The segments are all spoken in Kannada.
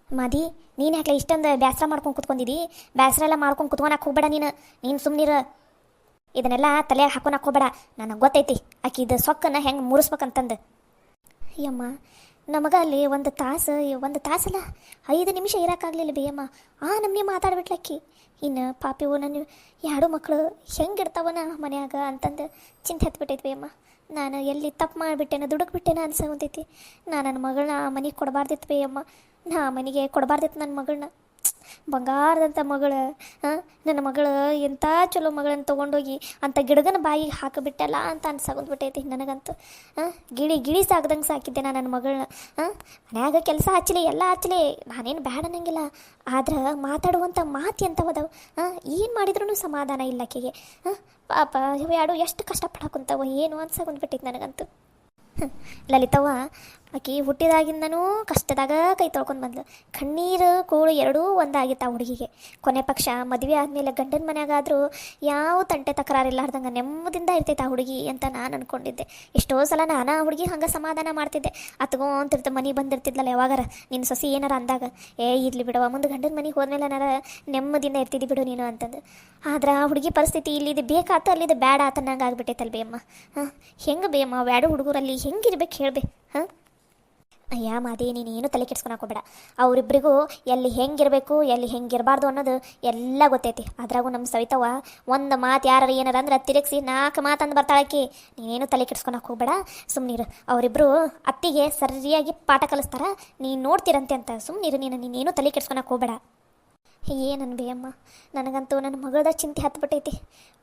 ಮಾದಿ ನೀನು ಯಾಕೆ ಇಷ್ಟೊಂದು ಬೇಸರ ಮಾಡ್ಕೊಂಡು ಕುತ್ಕೊಂಡಿದ್ದಿ? ಬೇಸರ ಎಲ್ಲ ಮಾಡ್ಕೊಂಡು ಕುತ್ಕೊಳಕ್ಕೆ ಹೋಗ್ಬೇಡ. ನೀನು ಸುಮ್ಮನಿರ. ಇದನ್ನೆಲ್ಲ ತಲೆ ಹಾಕೊಳಕ್ಕೆ ಹೋಗ್ಬೇಡ. ನನಗೆ ಗೊತ್ತೈತಿ ಆಕಿದು ಸೊಕ್ಕನ್ನು ಹೆಂಗೆ ಮುರಿಸ್ಬೇಕಂತಂದು. ಅಯ್ಯಮ್ಮ, ನಮಗೆ ಅಲ್ಲಿ ಒಂದು ತಾಸಲ್ಲ 5 ನಿಮಿಷ ಇರೋಕ್ಕಾಗಲಿಲ್ಲ ಬೇಯಮ್ಮ. ನಮ್ಮನೆ ಮಾತಾಡ್ಬಿಟ್ಲಕ್ಕಿ. ಇನ್ನು ಪಾಪಿವು ನನ್ನ 2 ಮಕ್ಕಳು ಹೆಂಗಿರ್ತಾವನ ಮನ್ಯಾಗ ಅಂತಂದು ಚಿಂತೆ ಹತ್ಬಿಟ್ಟೈತಿ ಬೇಯಮ್ಮ. ನಾನು ಎಲ್ಲಿ ತಪ್ಪು ಮಾಡಿಬಿಟ್ಟೆನ, ದುಡುಕ್ಬಿಟ್ಟೆನ ಅನ್ಸೋಂತೈತಿ. ನನ್ನ ಮಗಳನ್ನ ಮನೆಗೆ ಕೊಡಬಾರ್ದಿತ್ತು ಬೇಯಮ್ಮ. ಮನೆಗೆ ಕೊಡಬಾರ್ದಿತ್ತು ನನ್ನ ಮಗಳನ್ನ. ಬಂಗಾರದಂಥ ಮಗಳು, ನನ್ನ ಮಗಳು ಎಂಥ ಚಲೋ ಮಗಳನ್ನ ತೊಗೊಂಡೋಗಿ ಅಂಥ ಗಿಡಗನ ಬಾಯಿಗೆ ಹಾಕಿಬಿಟ್ಟಲ್ಲ ಅಂತ ಅನ್ಸಾಗೊಂಡ್ಬಿಟ್ಟೈತಿ ನನಗಂತೂ. ಗಿಳಿ ಸಾಕ್ದಂಗೆ ಸಾಕಿದ್ದೆ ನಾನು ನನ್ನ ಮಗಳನ್ನ. ಮನ್ಯಾಗ ಕೆಲಸ ಹಚ್ಚಲಿ, ಎಲ್ಲ ಹಚ್ಚಲಿ, ನಾನೇನು ಬ್ಯಾಡ ಅನ್ನಂಗಿಲ್ಲ. ಆದ್ರೆ ಮಾತಾಡುವಂಥ ಮಾತು ಎಂಥವದವು. ಏನು ಮಾಡಿದ್ರೂ ಸಮಾಧಾನ ಇಲ್ಲ ಆಕೆಗೆ. ಪಾಪ ಯಾಡು ಎಷ್ಟು ಕಷ್ಟಪಡಕ್ಕಂತವ ಏನು ಅನ್ಸಾಗೊಂಡ್ಬಿಟ್ಟೈತಿ ನನಗಂತೂ. ಲಲಿತವ್ವ ಆಕಿ ಹುಟ್ಟಿದಾಗಿಂದನೂ ಕಷ್ಟದಾಗ ಕೈ ತೊಳ್ಕೊಂಡು ಬಂದ್ಲು. ಕಣ್ಣೀರು ಕೂಳು ಎರಡೂ ಒಂದಾಗಿತ್ತು ಆ ಹುಡುಗಿಗೆ. ಕೊನೆ ಪಕ್ಷ ಮದುವೆ ಆದಮೇಲೆ ಗಂಡನ ಮನೆಯಾಗಾದರೂ ಯಾವ ತಂಟೆ ತಕರಾರಿಲ್ಲಾರ್ದಂಗೆ ನೆಮ್ಮದಿಂದ ಇರ್ತೈತೆ ಆ ಹುಡುಗಿ ಅಂತ ನಾನು ಅಂದ್ಕೊಂಡಿದ್ದೆ. ಎಷ್ಟೋ ಸಲ ನಾನು ಆ ಹುಡುಗಿ ಹಂಗೆ ಸಮಾಧಾನ ಮಾಡ್ತಿದ್ದೆ. ಅತ್ಕೊಂತಿರ್ತ ಮನೆಗೆ ಬಂದಿರ್ತಿದ್ಲಲ್ಲ ಯಾವಾಗಾರ ನಿನ್ನ ಸೊಸಿ ಏನಾರ ಅಂದಾಗ, ಇರಲಿ ಬಿಡವ, ಮುಂದೆ ಗಂಡನ ಮನೆಗೆ ಹೋದ್ಮೇಲೆ ಏನಾರ ನೆಮ್ಮದಿಯಿಂದ ಇರ್ತಿದ್ದಿ ಬಿಡು ನೀನು ಅಂತಂದು. ಆದ್ರೆ ಆ ಹುಡುಗಿ ಪರಿಸ್ಥಿತಿ ಇಲ್ಲಿದೆ ಬೇಕಾತ ಅಲ್ಲಿದೆ ಬೇಡ ಆತನಂಗೆ ಆಗ್ಬಿಟ್ಟೈತಲ್ಲ ಬೇಯಮ್ಮ. ಹೆಂಗೆ ಬೇಯಮ್ಮ, ವ್ಯಾಡು ಹುಡುಗರಲ್ಲಿ ಹೆಂಗಿರ್ಬೇಕು ಹೇಳ್ಬೇ? ಅಯ್ಯ ಮಾದಿ, ನೀನೇನು ತಲೆ ಕೆಡ್ಸ್ಕೊಳಕೋಬೇಡ. ಅವರಿಬ್ಬರಿಗೂ ಎಲ್ಲಿ ಹೆಂಗಿರಬೇಕು ಎಲ್ಲಿ ಹೆಂಗಿರಬಾರ್ದು ಅನ್ನೋದು ಎಲ್ಲ ಗೊತ್ತೈತಿ. ಅದ್ರಾಗೂ ನಮ್ಮ ಸವಿತವ್ವ ಒಂದು ಮಾತು ಯಾರು ಏನಾರ ಅಂದ್ರೆ ತಿರುಗಿಸಿ 4 ಮಾತಂದು ಬರ್ತಾಳಕಿ. ನೀನೇನು ತಲೆ ಕೆಡ್ಸ್ಕೊಳಕ್ಕೆ ಹೋಗ್ಬೇಡ, ಸುಮ್ಮನಿರು. ಅವರಿಬ್ಬರು ಅತ್ತಿಗೆ ಸರಿಯಾಗಿ ಪಾಠ ಕಲಿಸ್ತಾರ, ನೀನು ನೋಡ್ತೀರಂತೆ ಅಂತ ಸುಮ್ಮನಿರು. ನೀನೇನು ತಲೆ ಕೆಡ್ಸ್ಕೊಳಕ್ಕೆ ಹೋಗ್ಬೇಡ. ಏನನ್ ಬೇಯಮ್ಮ, ನನಗಂತೂ ನನ್ನ ಮಗಳದ ಚಿಂತೆ ಹತ್ಬಿಟ್ಟೈತಿ.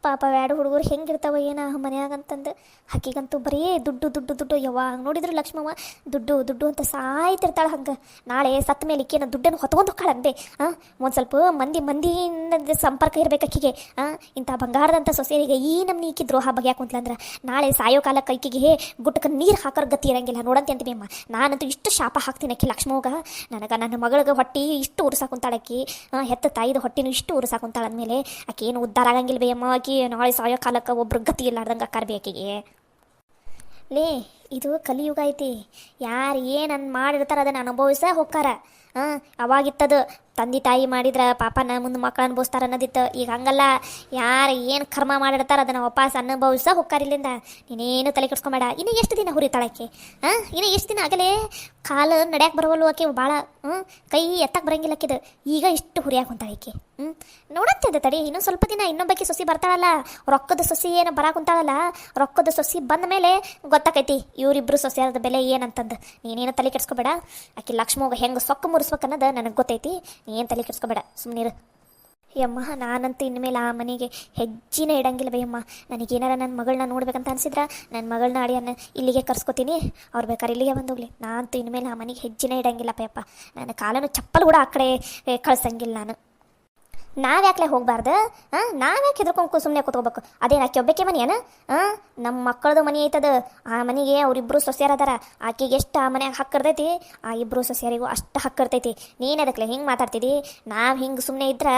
ಪಾಪ 2 ಹುಡುಗರು ಹೆಂಗಿರ್ತಾವ ಏನ ಮನ್ಯಾಗಂತಂದು. ಆಕಿಗಂತೂ ಬರೀ ದುಡ್ಡು ಯಾವಾಗ ನೋಡಿದ್ರು ಲಕ್ಷ್ಮವ್ವ ದುಡ್ಡು ಅಂತ ಸಾಯ್ತಿರ್ತಾಳೆ. ಹಂಗೆ ನಾಳೆ ಸತ್ತ ಮೇಲೆ ಈಕೇನು ದುಡ್ಡನ್ನು ಹೊತ್ಕೊಂಡು ಹೋಗ್ಕಾಳಂದೆ. ಒಂದು ಸ್ವಲ್ಪ ಮಂದಿಯಿಂದ ಸಂಪರ್ಕ ಇರ್ಬೇಕು ಆಕಿಗೆ. ಇಂಥ ಬಂಗಾರದಂಥ ಸೊಸೆಯರಿಗೆ ಈ ನಮ್ನಿ ಈಕಿ ದ್ರೋಹ ಬಗೆಯಾಕುಂತ್ಲಂದ್ರೆ ನಾಳೆ ಸಾಯೋ ಕಾಲಕ್ಕೆ ಐಕಿಗೆ ಗುಟ್ಟಕ್ಕೆ ನೀರು ಹಾಕೋರ್ ಗತಿ ಇರಂಗಿಲ್ಲ ನೋಡಂತೆ ಅಂತ ಬೇಯಮ್ಮ. ನಾನಂತೂ ಇಷ್ಟು ಶಾಪ ಹಾಕ್ತೀನಿ ಆಕಿ ಲಕ್ಷ್ಮವ್ಗ. ನನ್ನ ಮಗಳಿಗೆ ಹೊಟ್ಟೆ ಇಷ್ಟು ಉರ್ಸಾಕುಂತಾಳಕ್ಕಿ. ಹೆತ್ತ ತಾಯಿದ ಹೊಟ್ಟಿನೂ ಇಷ್ಟು ಉರ್ಸಾಕುಂತಾಳ ಅಂದಮೇಲೆ ಆಕೆ ಏನು ಉದ್ಧಾರ ಆಗಂಗಿಲ್ಲ ಬೇಯಮ್ಮ. ಆಕಿ ನಾಳೆ ಸಾಯೋ ಕಾಲಕ್ಕೆ ಒಬ್ರು ಗತಿ ಇಲ್ಲಾರ್ದಂಗೆ ಅಕ್ಕಾರ ಬೇಕಿಗೆ. ಲೇ, ಇದು ಕಲಿಯುಗ ಐತಿ. ಯಾರು ಏನನ್ನು ಮಾಡಿರ್ತಾರ ಅದನ್ನು ಅನುಭವಿಸ ಹೋಗ್ತಾರ. ಅವಾಗಿತ್ತದು ತಂದೆ ತಾಯಿ ಮಾಡಿದ್ರೆ ಪಾಪನ ಮುಂದೆ ಮಕ್ಕಳು ಅನುಭವಿಸ್ತಾರ ಅನ್ನೋದಿತ್ತು. ಈಗ ಹಂಗಲ್ಲ, ಯಾರು ಏನು ಕರ್ಮ ಮಾಡಿರ್ತಾರ ಅದನ್ನು ವಾಪಸ್ ಅನುಭವಿಸ ಹೋಗ್ತಾರಿಲ್ಲಿಂದ. ನೀನೇನು ತಲೆ ಕೆಡ್ಸ್ಕೊಬೇಡ. ಇನ್ನು ಎಷ್ಟು ದಿನ ಹುರಿತಾಳಕ್ಕೆ? ಇನ್ನು ಎಷ್ಟು ದಿನ ಆಗಲೇ ಕಾಲು ನಡ್ಯಾಕೆ ಬರವಲ್ಲು ಆಕೆ ಭಾಳ. ಕೈ ಎತ್ತಕ್ಕೆ ಬರಂಗಿಲ್ಲ ಆಕಿದು. ಈಗ ಇಷ್ಟು ಹುರಿಯಾಕೆ ಹೊಂತಾಳಕ್ಕೆ. ನೋಡಂತಿದ್ದೆ ತಡಿ, ಇನ್ನೊಂದು ಸ್ವಲ್ಪ ದಿನ ಇನ್ನೊಬ್ಬಕ್ಕೆ ಸೊಸಿ ಬರ್ತಾಳಲ್ಲ, ರೊಕ್ಕದ ಸೊಸಿ ಏನು ಬರಾಕ್ ಕುಂತಾಳಲ್ಲ. ರೊಕ್ಕದ ಸೊಸಿ ಬಂದ ಮೇಲೆ ಗೊತ್ತಾಕೈತಿ ಇವರಿಬ್ರು ಸೊಸೆಯಾದ ಬೆಲೆ ಏನಂತಂದು. ನೀನೇನು ತಲೆ ಕೆಡ್ಸ್ಕೊಬೇಡ. ಆಕೆ ಲಕ್ಷ್ಮವ್ಗ ಹೆಂಗೆ ಸೊಕ್ಕ ಮುರಿಸ್ಬೇಕನ್ನೋದು ನನಗೆ ಗೊತ್ತೈತಿ. ಏನು ತಲೆ ಕೆಡ್ಸ್ಕೊಬೇಡ, ಸುಮ್ಮನಿರು. ಯಮ್ಮ, ನಾನಂತೂ ಇನ್ಮೇಲೆ ಆ ಮನೆಗೆ ಹೆಜ್ಜಿನೇ ಇಡಂಗಿಲ್ಲ ಬೇಯಮ್ಮ. ನನಗೇನಾರ ನನ್ನ ಮಗಳನ್ನ ನೋಡ್ಬೇಕಂತ ಅನ್ಸಿದ್ರೆ ನನ್ನ ಮಗಳನ್ನ ಅಡಿಯನ್ನ ಇಲ್ಲಿಗೆ ಕರ್ಸ್ಕೊತೀನಿ. ಅವ್ರು ಬೇಕಾದ್ರೆ ಇಲ್ಲಿಗೆ ಬಂದೋಗ್ಲಿ. ನಾನಂತೂ ಇನ್ಮೇಲೆ ಆ ಮನೆಗೆ ಹೆಜ್ಜಿನೇ ಇಡಂಗಿಲ್ಲ ಪಯಪ್ಪ. ನನ್ನ ಕಾಲನು ಚಪ್ಪಲ್ ಕೂಡ ಆ ಕಡೆ ಕಳ್ಸಂಗಿಲ್ಲ ನಾನು. ನಾವ್ಯಾಕ್ಲೆ ಹೋಗ್ಬಾರ್ದು? ನಾವ್ಯಾಕೆ ಹೆದರ್ಕೊಂಡು ಸುಮ್ಮನೆ ಕೂತ್ಕೋಬೇಕು? ಅದೇನು ಆಕೆ ಒಬ್ಬಕ್ಕೆ ಮನೆ ಏನ? ನಮ್ಮ ಮಕ್ಕಳದು ಮನೆ ಐತದ. ಆ ಮನೆಗೆ ಅವರಿಬ್ಬರು ಸೊಸೆಯರದಾರ. ಆಕೆಗೆ ಎಷ್ಟು ಆ ಮನೆಯಾಗ ಹಕ್ಕಿರ್ತೈತಿ, ಆ ಇಬ್ಬರು ಸೊಸೆಯರಿಗೂ ಅಷ್ಟು ಹಕ್ಕಿರ್ತೈತಿ. ನೀನು ಅದಕ್ಕೆ ಹಿಂಗೆ ಮಾತಾಡ್ತಿದ್ದಿ? ನಾವು ಹಿಂಗೆ ಸುಮ್ಮನೆ ಇದ್ರೆ,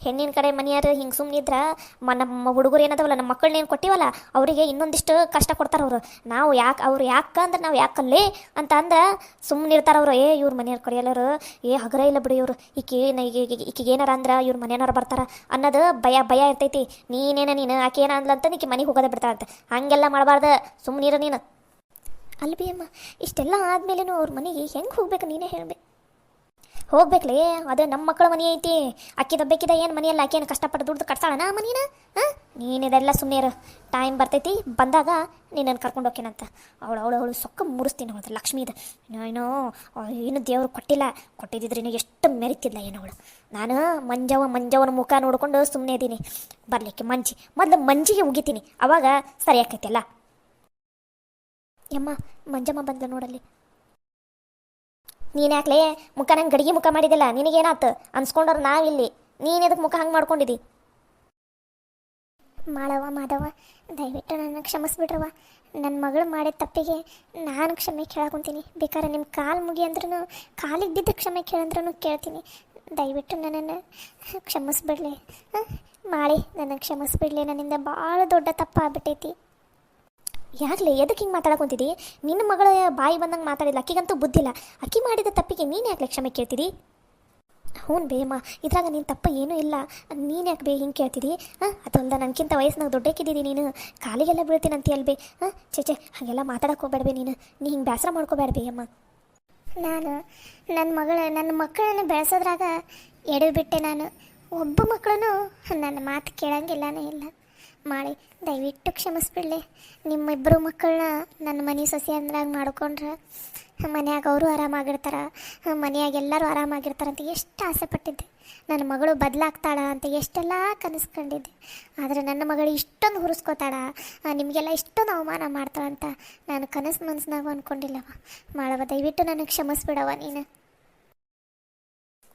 ಹೆಣ್ಣಿನ ಕಡೆ ಮನೆಯಾರು ಹಿಂಗೆ ಸುಮ್ಮನೆ ಇದ್ರೆ ನಮ್ಮ ಹುಡುಗರು ಏನದವಲ್ಲ, ನಮ್ಮ ಮಕ್ಕಳನ್ನೇನು ಕೊಟ್ಟಿವಲ್ಲ, ಅವರಿಗೆ ಇನ್ನೊಂದಿಷ್ಟು ಕಷ್ಟ ಕೊಡ್ತಾರೆ ಅವರು. ನಾವು ಅವ್ರು ಯಾಕಂದ್ರೆ ನಾವು ಯಾಕಲ್ಲೇ ಅಂತ ಅಂದ್ರೆ ಸುಮ್ಮನೆ ಇರ್ತಾರೆ ಅವರು. ಇವ್ರ ಮನೆಯವ್ರು ಕಡೆಯಲ್ಲರು ಹಗರ ಇಲ್ಲ ಬಿಡು ಇವರು. ಈಕೆಗೆ ಏನಾರ ಅಂದ್ರೆ ಇವ್ರ ಮನೆಯವ್ರು ಬರ್ತಾರ ಅನ್ನೋದು ಭಯ ಇರ್ತೈತಿ. ನೀನು ಆಕೆ ಏನ ಅಂದ್ಲಂತ ನೀಕೆ ಮನೆಗೆ ಹೋಗೋದೇ ಬಿಡ್ತಾರಂತೆ. ಹಂಗೆಲ್ಲ ಮಾಡಬಾರ್ದು, ಸುಮ್ಮನಿರ ನೀನು. ಅಲ್ಬಿ ಅಮ್ಮ, ಇಷ್ಟೆಲ್ಲ ಆದ್ಮೇಲೇನು ಅವ್ರ ಮನೆಗೆ ಹೆಂಗೆ ಹೋಗ್ಬೇಕು ನೀನೇ ಹೇಳ್ಬೇಕು. ಹೋಗ್ಬೇಕ್ಲೇ, ಅದು ನಮ್ಮ ಮಕ್ಕಳ ಮನೆ ಐತಿ. ಅಕ್ಕಿದ ಏನು ಮನೆಯಲ್ಲ, ಆಕೇನು ಕಷ್ಟಪಟ್ಟು ದುಡ್ದು ಕಟ್ಸಾಳನ ಆ ಮನೇನ? ನೀನಿದೆಲ್ಲ ಸುಮ್ಮನೆ ಇರು. ಟೈಮ್ ಬರ್ತೈತಿ, ಬಂದಾಗ ನೀನನ್ನು ಕರ್ಕೊಂಡು ಹೋಗ್ತೀನಂತ. ಅವಳು ಸೊಕ್ಕ ಮುರಿಸ್ತೀನಿ ಅವಳು ಲಕ್ಷ್ಮೀದು. ಏನು ದೇವ್ರು ಕೊಟ್ಟಿದ್ದಿದ್ರೆ ಇನ್ನು ಎಷ್ಟು ಮೆರಿತಿದ್ಲ ಏನೋ ಅವಳು. ನಾನು ಮಂಜವನ ಮುಖ ನೋಡ್ಕೊಂಡು ಸುಮ್ಮನೆ ಇದ್ದೀನಿ. ಬರಲಿಕ್ಕೆ ಮೊದಲು ಮಂಜಿಗೆ ಉಗಿತೀನಿ, ಅವಾಗ ಸರಿ ಆಕೈತಿಲ್ಲ. ಯಮ್ಮ, ಮಂಜಮ್ಮ ಬಂದು ನೋಡಲ್ಲಿ. ನೀನು ಯಾಕ್ಲೇ ಮುಖ ನಂಗೆ ಗಡಿಗೆ ಮುಖ ಮಾಡಿದಿಲ್ಲ? ನಿನಗೇನಾತು ಅನ್ಸ್ಕೊಂಡವ್ರು ನಾವಿಲ್ಲಿ, ನೀನು ಎದಕ್ಕೆ ಮುಖ ಹಂಗೆ ಮಾಡ್ಕೊಂಡಿದ್ದಿ? ಮಾಧವ, ದಯವಿಟ್ಟು ನನ್ನ ಕ್ಷಮಿಸ್ಬಿಡ್ರವ. ನನ್ನ ಮಗಳು ಮಾಡಿದ ತಪ್ಪಿಗೆ ನಾನು ಕ್ಷಮೆ ಕೇಳಾಕೊಂತೀನಿ. ಬೇಕಾದ್ರೆ ನಿಮ್ಮ ಕಾಲು ಮುಗಿ ಅಂದ್ರೂ, ಕಾಲಿಗೆ ಬಿದ್ದು ಕ್ಷಮೆ ಕೇಳಂದ್ರೂ ಕೇಳ್ತೀನಿ. ದಯವಿಟ್ಟು ನನ್ನನ್ನು ಕ್ಷಮಿಸ್ಬಿಡ್ಲಿ. ನನ್ನ ಕ್ಷಮಿಸ್ಬಿಡ್ಲಿ. ನನ್ನಿಂದ ಭಾಳ ದೊಡ್ಡ ತಪ್ಪಾಗ್ಬಿಟ್ಟೈತಿ. ಯಾಕಲೇ ಎದಕ್ಕೆ ಹಿಂಗೆ ಮಾತಾಡಕೊಂತಿದ್ದಿ? ನಿನ್ನ ಮಗಳ ಬಾಯಿ ಬಂದಂಗೆ ಮಾತಾಡಿಲ್ಲ. ಅಕ್ಕಿಗಂತೂ ಬುದ್ಧಿಲ್ಲ. ಅಕ್ಕಿ ಮಾಡಿದ ತಪ್ಪಿಗೆ ನೀನು ಯಾಕೆ ಕ್ಷಮೆ ಕೇಳ್ತಿದ್ದಿ? ಹ್ಞೂ ಬೇಮ್ಮ, ಇದ್ರಾಗ ನಿನ್ನ ತಪ್ಪ ಏನೂ ಇಲ್ಲ. ನೀನು ಯಾಕೆ ಬೇ ಹಿಂಗೆ ಕೇಳ್ತಿದ್ದಿ? ಅದೊಂದ ನನಗಿಂತ ವಯಸ್ಸಿನಾಗ ದೊಡ್ಡಕ್ಕಿದ್ದೀನಿ ನೀನು, ಕಾಲಿಗೆಲ್ಲ ಬೀಳ್ತೀನಿ ಅಂತೀಯ ಅಲ್ಬೇ. ಚೇಚೆ ಹಾಗೆಲ್ಲ ಮಾತಾಡಕ್ಕೆ ಹೋಗ್ಬೇಡ್ಬೇ ನೀ ಹಿಂಗೆ ಬೇಸರ ಮಾಡ್ಕೋಬೇಡ್ಬೇ ಅಮ್ಮ. ನಾನು ನನ್ನ ಮಕ್ಕಳನ್ನು ಬೆಳೆಸೋದ್ರಾಗ ಎಡವಿಬಿಟ್ಟೆ. ನಾನು ಒಬ್ಬ ಮಕ್ಕಳು ನನ್ನ ಮಾತು ಕೇಳಂಗಿಲ್ಲನೇ ಇಲ್ಲ. ಮಾಡಿ ದಯವಿಟ್ಟು ಕ್ಷಮಿಸ್ಬಿಡ್ಲಿ. ನಿಮ್ಮಿಬ್ಬರು ಮಕ್ಕಳನ್ನ ನನ್ನ ಮನೆ ಸೊಸೆ ಅಂದ್ರಾಗ ಮಾಡ್ಕೊಂಡ್ರೆ ಮನ್ಯಾಗ ಅವರು ಆರಾಮಾಗಿರ್ತಾರೆ, ಮನೆಯಾಗ ಎಲ್ಲರೂ ಆರಾಮಾಗಿರ್ತಾರಂತ ಎಷ್ಟು ಆಸೆ ಪಟ್ಟಿದ್ದೆ. ನನ್ನ ಮಗಳು ಬದಲಾಗ್ತಾಳ ಅಂತ ಎಷ್ಟೆಲ್ಲ ಕನಸ್ಕೊಂಡಿದ್ದೆ. ಆದರೆ ನನ್ನ ಮಗಳು ಇಷ್ಟೊಂದು ಹುರಿಸ್ಕೋತಾಳ, ನಿಮಗೆಲ್ಲ ಇಷ್ಟೊಂದು ಅವಮಾನ ಮಾಡ್ತಾಳಂತ ನಾನು ಕನಸು ಮನಸ್ಸಿನಾಗ ಅಂದ್ಕೊಂಡಿಲ್ಲವ. ಮಾಡವ ದಯವಿಟ್ಟು ನನಗೆ ಕ್ಷಮಿಸ್ಬಿಡವ ನೀನು.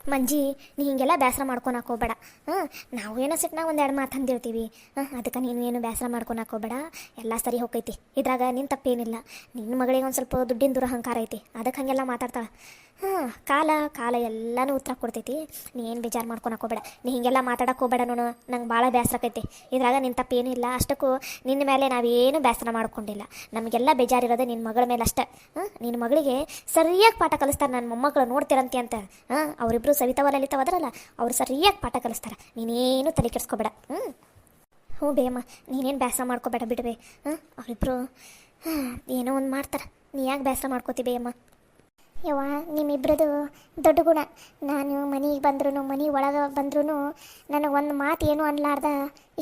ಮಂಜಿ, ನೀ ಹಿಂಗೆಲ್ಲ ಬೇಸರ ಮಾಡ್ಕೊಳಕ್ಕೆ ಹೋಗ್ಬೇಡ. ನಾವು ಏನೋ ಸಿಟ್ನಾಗ ಒಂದೆರಡು ಮಾತು ಅಂದಿರ್ತೀವಿ. ಅದಕ್ಕೆ ನೀನು ಏನು ಬೇಸರ ಮಾಡ್ಕೊಳಕ್ಕೆ ಹೋಗ್ಬೇಡ, ಎಲ್ಲ ಸರಿ ಹೋಗೈತಿ. ಇದ್ರಾಗ ನಿನ್ನ ತಪ್ಪೇನಿಲ್ಲ. ನಿನ್ನ ಮಗಳಿಗೆ ಒಂದು ಸ್ವಲ್ಪ ದುಡ್ಡಿನ ದುರಹಂಕಾರ ಐತಿ, ಅದಕ್ಕೆ ಹಾಗೆಲ್ಲ ಮಾತಾಡ್ತಾಳೆ. ಕಾಲ ಎಲ್ಲನೂ ಉತ್ತರ ಕೊಡ್ತೈತಿ. ನೀ ಏನು ಬೇಜಾರು ಮಾಡ್ಕೊಳಕ್ಕೆ ಹೋಗ್ಬೇಡ. ನೀ ಹಿಂಗೆಲ್ಲ ಮಾತಾಡಕ್ಕೆ ಹೋಗ್ಬೇಡ ನೋಡು, ನಂಗೆ ಭಾಳ ಬೇಸರಕೈತಿ. ಇದ್ರಾಗ ನಿನ್ನ ತಪ್ಪೇನೂ ಇಲ್ಲ. ಅಷ್ಟಕ್ಕೂ ನಿನ್ನ ಮೇಲೆ ನಾವೇನು ಬೇಸರ ಮಾಡ್ಕೊಂಡಿಲ್ಲ. ನಮಗೆಲ್ಲ ಬೇಜಾರಿರೋದೆ ನಿನ್ನ ಮಗಳ ಮೇಲೆ ಅಷ್ಟೇ. ನಿನ್ನ ಮಗಳಿಗೆ ಸರಿಯಾಗಿ ಪಾಠ ಕಲಿಸ್ತಾರೆ. ನನ್ನ ಮೊಮ್ಮಕ್ಕಳು ನೋಡ್ತಿರಂತೆ ಅಂತ. ಅವರಿಬ್ಬರು ಸವಿತಾವ ಲಲಿತಾವ ಅದರಲ್ಲ, ಅವ್ರು ಸರಿಯಾಗಿ ಪಾಠ ಕಲಿಸ್ತಾರೆ. ನೀನೇನು ತಲೆ ಕೆಡಿಸ್ಕೋಬೇಡ. ಹ್ಞೂ ಬೇಯಮ್ಮ, ನೀನೇನು ಬೇಸರ ಮಾಡ್ಕೋಬೇಡ ಬಿಡ್ಬೇ. ಅವರಿಬ್ಬರು ಏನೋ ಒಂದು ಮಾಡ್ತಾರೆ, ನೀ ಯಾಕೆ ಬೇಸರ ಮಾಡ್ಕೋತಿ ಬೇಯಮ್ಮ? ಯವ್ವ, ನಿಮ್ಮಿಬ್ರದು ದೊಡ್ಡ ಗುಣ. ನಾನು ಮನೆಗೆ ಬಂದ್ರೂ, ಮನೆ ಒಳಗೆ ಬಂದ್ರೂ ನನಗೆ ಒಂದು ಮಾತು ಏನು ಅನ್ಲಾರ್ದ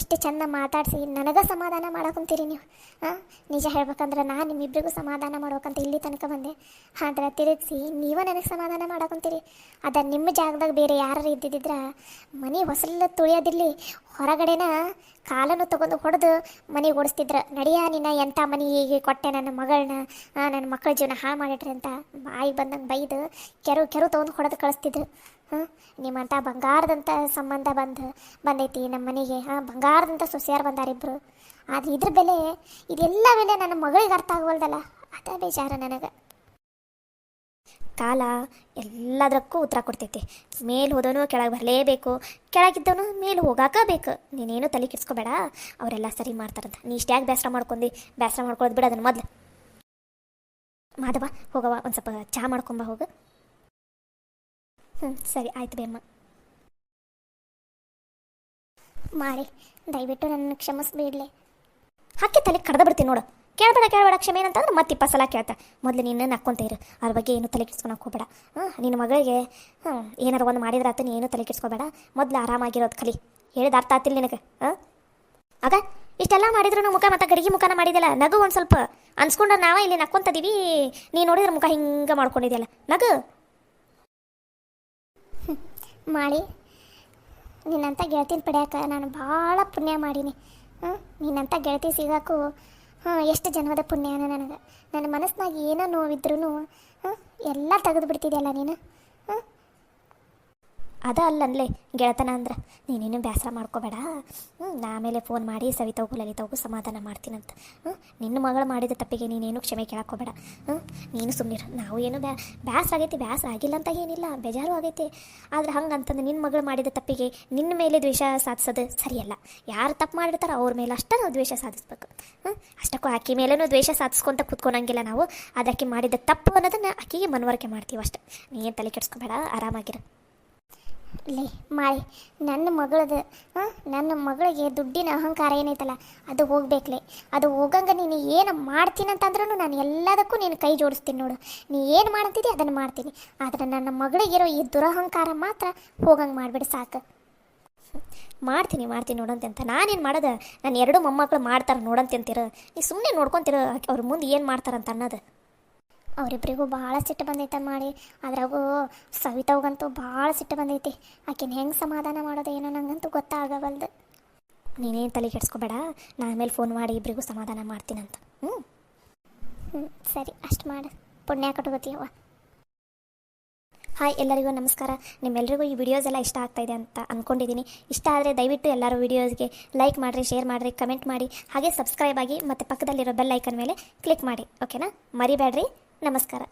ಇಷ್ಟು ಚೆಂದ ಮಾತಾಡಿಸಿ ನನಗೆ ಸಮಾಧಾನ ಮಾಡಕೊಂತೀರಿ ನೀವು. ನಿಜ ಹೇಳ್ಬೇಕಂದ್ರೆ ನಾನು ನಿಮ್ಮಿಬ್ರಿಗೂ ಸಮಾಧಾನ ಮಾಡ್ಬೇಕಂತ ಇಲ್ಲಿ ತನಕ ಬಂದೆ. ಆದರೆ ತಿರುಗಿಸಿ ನೀವೇ ನನಗೆ ಸಮಾಧಾನ ಮಾಡಕೊಂತೀರಿ. ಅದ ನಿಮ್ಮ ಜಾಗದಾಗ ಬೇರೆ ಯಾರು ಇದ್ದಿದ್ದಿದ್ರೆ ಮನೆ ಹೊಸಲು ತುಳಿಯೋದಿರಲಿ, ಹೊರಗಡೆನ ಕಾಲನ್ನು ತೊಗೊಂಡು ಹೊಡೆದು ಮನೆಗೆ ಓಡಿಸ್ತಿದ್ರು. ನಡಿಯ ನಿನ್ನ ಎಂಥ ಮನೆಗೆ ಕೊಟ್ಟೆ ನನ್ನ ಮಗಳನ್ನ, ನನ್ನ ಮಕ್ಕಳ ಜೀವನ ಹಾಳು ಮಾಡಿಟ್ರಿ ಅಂತ ಬಾಯಿ ಬಂದಂಗೆ ಬೈದು ಕೆರು ತೊಗೊಂಡು ಹೊಡೆದು ಕಳಿಸ್ತಿದ್ರು. ನಿಮ್ಮಂಥ ಬಂಗಾರದಂಥ ಸಂಬಂಧ ಬಂದೈತಿ ನಮ್ಮ ಮನೆಗೆ. ಬಂಗಾರದಂಥ ಸೊಸೆಯಾರು ಬಂದಾರಿಬ್ಬರು. ಆದರೆ ಇದ್ರ ಬೆಲೆ, ಇದೆಲ್ಲ ಬೆಲೆ ನನ್ನ ಮಗಳಿಗೆ ಅರ್ಥ ಆಗವಲ್ದಲ್ಲ, ಅದೇ ಬೇಜಾರು ನನಗೆ. ಕಾಲ ಎಲ್ಲದಕ್ಕೂ ಉತ್ತರ ಕೊಡ್ತೈತಿ. ಮೇಲೆ ಹೋದವನು ಕೆಳಗೆ ಬರಲೇಬೇಕು, ಕೆಳಗಿದ್ದವನು ಮೇಲೆ ಹೋಗಾಕಬೇಕು. ನೀನೇನು ತಲೆ ಕೆಡಿಸ್ಕೋಬೇಡ, ಅವರೆಲ್ಲ ಸರಿ ಮಾಡ್ತಾರಂತ. ನೀ ಇಷ್ಟ್ಯಾಕೆ ಬೇಸರ ಮಾಡ್ಕೊಳ್ಳೋದು ಬಿಡ. ಅದನ್ನು ಮೊದಲು ಮಾಧವ ಹೋಗವ, ಒಂದು ಸ್ವಲ್ಪ ಚಹಾ ಮಾಡ್ಕೊಂಬ ಹೋಗು. ಸರಿ ಆಯ್ತು ಬೇಮ್ಮ. ಮಾಡಿ ದಯವಿಟ್ಟು ನನ್ನ ಕ್ಷಮಿಸ್ಬಿಡ್ಲಿ. ಹಾಕಿ ತಲೆ ಕಡ್ದು ಬಿಡ್ತೀನಿ ನೋಡು. ಕೇಳಬೇಡ ಕ್ಷಮೆ ಏನಂತಂದ್ರೆ ಮತ್ತೆ 20 ಸಲ ಕೇಳ್ತಾ. ಮೊದಲು ನಿನ್ನ ನಕ್ಕೊಂತ ಇರು, ಅದ್ರ ಬಗ್ಗೆ ಏನು ತಲೆ ಕೆಡ್ಸ್ಕೊಳಕ್ಕೆ ಹೋಗ್ಬೇಡ. ನಿನ್ನ ಮಗಳಿಗೆ ಏನಾರು ಒಂದು ಮಾಡಿದ್ರೆ ಆತ, ನೀ ಏನು ತಲೆ ಕೆಡ್ಸ್ಕೊಬೇಡ. ಮೊದಲು ಆರಾಮಾಗಿರೋದು ಕಲಿ. ಹೇಳಿದ ಅರ್ಥ ಆತಿಲ್ಲ ನಿನಗೆ? ಆಗ ಇಷ್ಟೆಲ್ಲ ಮಾಡಿದ್ರು ಮುಖ ಮತ್ತೆ ಗಡಿಗೆ ಮುಖನ ಮಾಡಿದೆಲ್ಲ, ನಗು ಒಂದು ಸ್ವಲ್ಪ ಅನ್ಸ್ಕೊಂಡ್ರೆ ನಾವೇ ಇಲ್ಲಿ ನಕ್ಕೊಂತದೀವಿ. ನೀ ನೋಡಿದ್ರೆ ಮುಖ ಹಿಂಗೆ ಮಾಡ್ಕೊಂಡಿದ್ಯಲ್ಲ, ನಗು. ಮಾಡಿ ನಿನ್ನಂಥ ಗೆಳತಿನ ಪಡ್ಯಾಕ ನಾನು ಭಾಳ ಪುಣ್ಯ ಮಾಡೀನಿ. ನಿನ್ನಂಥ ಗೆಳತಿ ಸಿಗೋಕ್ಕೂ ಎಷ್ಟು ಜನ್ಮದ ಪುಣ್ಯನ ನನಗೆ. ನನ್ನ ಮನಸ್ಸಿನಾಗ ಏನೋ ನೋವಿದ್ರೂ ಎಲ್ಲ ತೆಗೆದು ಬಿಡ್ತಿದೆಯಲ್ಲ ನೀನು. ಅದ ಅಲ್ಲನ್ಲೇ ಗೆಳತನ ಅಂದ್ರೆ. ನೀನೇನು ಬೇಸರ ಮಾಡ್ಕೋಬೇಡ. ನಾ ಆಮೇಲೆ ಫೋನ್ ಮಾಡಿ ಸವಿತಾಗೂ ಲಲಿತಾಗೂ ಸಮಾಧಾನ ಮಾಡ್ತೀನಂತ. ನಿನ್ನ ಮಗಳು ಮಾಡಿದ ತಪ್ಪಿಗೆ ನೀನೇನು ಕ್ಷಮೆ ಕೇಳಕ್ಕೋಬೇಡ. ನೀನು ಸುಮ್ಮನಿರು. ನಾವು ಏನು ಬೇಸರ ಆಗೈತಿ, ಬೇಸರ ಆಗಿಲ್ಲ ಅಂತ ಏನಿಲ್ಲ, ಬೇಜಾರು ಆಗೈತಿ. ಆದರೆ ಹಂಗಂತಂದು ನಿನ್ನ ಮಗಳು ಮಾಡಿದ ತಪ್ಪಿಗೆ ನಿನ್ನ ಮೇಲೆ ದ್ವೇಷ ಸಾಧಿಸೋದು ಸರಿಯಲ್ಲ. ಯಾರು ತಪ್ಪು ಮಾಡಿರ್ತಾರೋ ಅವ್ರ ಮೇಲೆ ಅಷ್ಟೇ ನಾವು ದ್ವೇಷ ಸಾಧಿಸ್ಬೇಕು. ಅಷ್ಟಕ್ಕೂ ಆಕೆ ಮೇಲೂ ದ್ವೇಷ ಸಾಧಿಸ್ಕೊಂತ ಕೂತ್ಕೊಳಂಗಿಲ್ಲ ನಾವು. ಅದಕ್ಕೆ ಮಾಡಿದ ತಪ್ಪು ಅನ್ನೋದನ್ನು ಆಕೆಗೆ ಮನವರಿಕೆ ಮಾಡ್ತೀವಿ ಅಷ್ಟೆ. ನೀನು ತಲೆ ಕೆಡಿಸ್ಕೋಬೇಡ, ಆರಾಮಾಗಿರು. ಲೇ ಮಾಡಿ, ನನ್ನ ಮಗಳಿಗೆ ದುಡ್ಡಿನ ಅಹಂಕಾರ ಏನೈತಲ್ಲ ಅದು ಹೋಗ್ಬೇಕಲೇ. ಅದು ಹೋಗಂಗೆ ನೀನು ಏನು ಮಾಡ್ತೀನಂತಂದ್ರೂ ನಾನು ಎಲ್ಲದಕ್ಕೂ ನೀನು ಕೈ ಜೋಡಿಸ್ತೀನಿ ನೋಡು. ನೀ ಏನು ಮಾಡ್ತಿದ್ದಿ ಅದನ್ನು ಮಾಡ್ತೀನಿ. ಆದರೆ ನನ್ನ ಮಗಳಿಗಿರೋ ಈ ದುರಹಂಕಾರ ಮಾತ್ರ ಹೋಗಂಗೆ ಮಾಡಿಬಿಡು ಸಾಕು. ಮಾಡ್ತೀನಿ ನೋಡಂತೆ ಅಂತ ನಾನೇನು ಮಾಡೋದು? ನಾನು 2 ಮೊಮ್ಮಕ್ಕಳು ಮಾಡ್ತಾರೆ ನೋಡಂತೆ ಅಂತೀರ. ನೀ ಸುಮ್ಮನೆ ನೋಡ್ಕೊತೀರ ಅವ್ರ ಮುಂದೆ ಏನು ಮಾಡ್ತಾರಂತ ಅನ್ನೋದು. ಅವರಿಬ್ಬರಿಗೂ ಭಾಳ ಸಿಟ್ಟು ಬಂದೈತೆ ಮಾಡಿ. ಅದ್ರಾಗೂ ಸವಿತಾವ್ಗಂತೂ ಭಾಳ ಸಿಟ್ಟು ಬಂದೈತಿ. ಆಕೆನ ಹೆಂಗೆ ಸಮಾಧಾನ ಮಾಡೋದು ಏನೋ ನಂಗಂತೂ ಗೊತ್ತಾಗವಲ್ದು. ನೀನೇನು ತಲೆ ಕೆಡಿಸ್ಕೋಬೇಡ, ನಾನು ಆಮೇಲೆ ಫೋನ್ ಮಾಡಿ ಇಬ್ಬರಿಗೂ ಸಮಾಧಾನ ಮಾಡ್ತೀನಂತ. ಸರಿ, ಅಷ್ಟು ಮಾಡು. ಪುಣ್ಯ ಕಟ್ಕೋತೀಯವ್ವ. ಹಾಯ್ ಎಲ್ಲರಿಗೂ ನಮಸ್ಕಾರ. ನಿಮ್ಮೆಲ್ಲರಿಗೂ ಈ ವಿಡಿಯೋಸ್ ಎಲ್ಲ ಇಷ್ಟ ಆಗ್ತಾಯಿದೆ ಅಂತ ಅಂದ್ಕೊಂಡಿದ್ದೀನಿ. ಇಷ್ಟ ಆದರೆ ದಯವಿಟ್ಟು ಎಲ್ಲರೂ ವಿಡಿಯೋಸ್ಗೆ ಲೈಕ್ ಮಾಡಿರಿ, ಶೇರ್ ಮಾಡಿರಿ, ಕಮೆಂಟ್ ಮಾಡಿ, ಹಾಗೆ ಸಬ್ಸ್ಕ್ರೈಬ್ ಆಗಿ ಮತ್ತು ಪಕ್ಕದಲ್ಲಿರೋ ಬೆಲ್ ಐಕನ್ ಮೇಲೆ ಕ್ಲಿಕ್ ಮಾಡಿ. ಓಕೆನಾ? ಮರಿಬೇಡ್ರಿ. ನಮಸ್ಕಾರ.